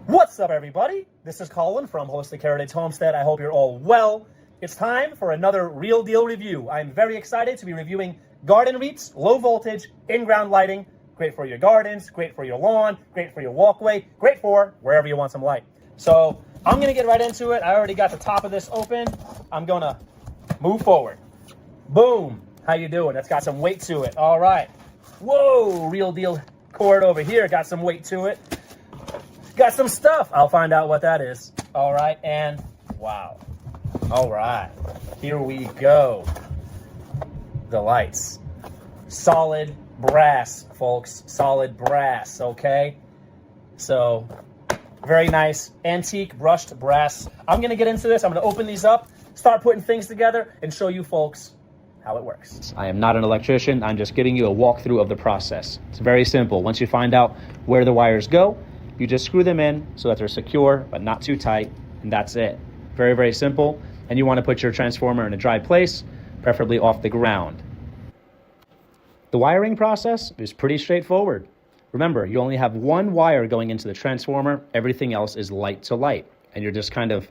What's up, everybody? This is Colin from Holistic Heritage Homestead. I hope you're all well. It's time for another real deal review. I'm very excited to be reviewing Gardenreet's low voltage in-ground lighting. Great for your gardens, great for your lawn, great for your walkway, great for wherever you want some light. So I'm gonna get right into it. I already got the top of this open. I'm gonna move forward. Boom, how you doing? That's got some weight to it. All right. Whoa, real deal cord over here. Got some weight to it. Got some stuff. I'll find out what that is. All right, and wow. All right, here we go. The lights. Solid brass, folks. Solid brass, okay? So, very nice antique brushed brass. I'm gonna get into this. I'm gonna open these up, start putting things together, and show you folks how it works. I am not an electrician. I'm just giving you a walkthrough of the process. It's very simple. Once you find out where the wires go, you just screw them in so that they're secure, but not too tight, and that's it. Very, very simple. And you want to put your transformer in a dry place, preferably off the ground. The wiring process is pretty straightforward. Remember, you only have one wire going into the transformer. Everything else is light to light, and you're just kind of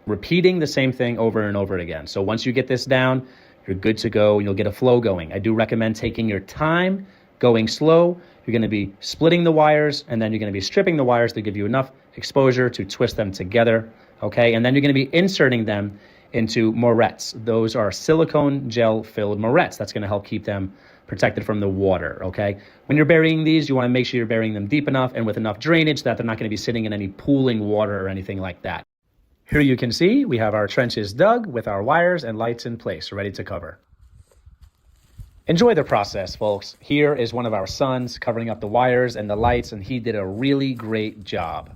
repeating the same thing over and over again. So once you get this down, you're good to go. You'll get a flow going. I do recommend taking your time, going slow. You're going to be splitting the wires, and then you're going to be stripping the wires to give you enough exposure to twist them together, okay? And then you're going to be inserting them into morettes. Those are silicone gel-filled morettes. That's going to help keep them protected from the water, okay? When you're burying these, you want to make sure you're burying them deep enough and with enough drainage that they're not going to be sitting in any pooling water or anything like that. Here you can see we have our trenches dug with our wires and lights in place, ready to cover. Enjoy the process, folks. Here is one of our sons covering up the wires and the lights, and he did a really great job.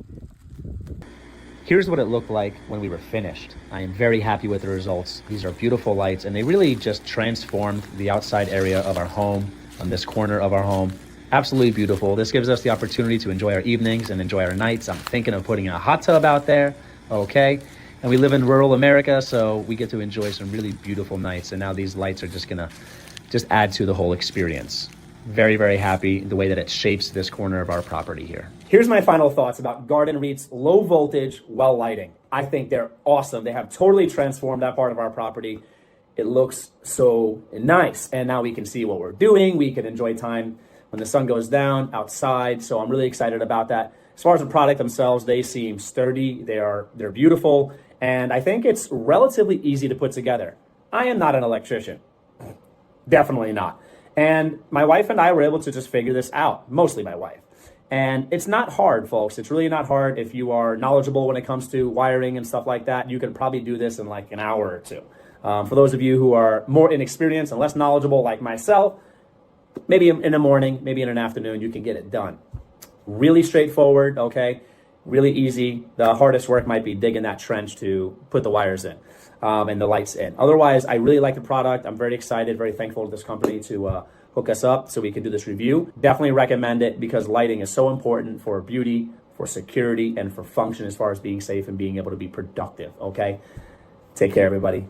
Here's what it looked like when we were finished. I am very happy with the results. These are beautiful lights, and they really just transformed the outside area of our home, on this corner of our home. Absolutely beautiful. This gives us the opportunity to enjoy our evenings and enjoy our nights. I'm thinking of putting a hot tub out there, okay? And we live in rural America, so we get to enjoy some really beautiful nights, and now these lights are just gonna add to the whole experience. Very, very happy the way that it shapes this corner of our property here. Here's my final thoughts about Gardenreet's low voltage well lighting. I think they're awesome. They have totally transformed that part of our property. It looks so nice. And now we can see what we're doing. We can enjoy time when the sun goes down outside. So I'm really excited about that. As far as the product themselves, they seem sturdy. They're beautiful. And I think it's relatively easy to put together. I am not an electrician. Definitely not. And my wife and I were able to just figure this out, mostly my wife. And it's not hard, folks. It's really not hard. If you are knowledgeable when it comes to wiring and stuff like that, you can probably do this in like an hour or two. For those of you who are more inexperienced and less knowledgeable like myself, maybe in the morning, maybe in an afternoon, you can get it done. Really straightforward, okay? Really easy. The hardest work might be digging that trench to put the wires in. And the lights in. Otherwise, I really like the product. I'm very excited, very thankful to this company to hook us up so we can do this review. Definitely recommend it because lighting is so important for beauty, for security, and for function as far as being safe and being able to be productive, okay? Take care, everybody.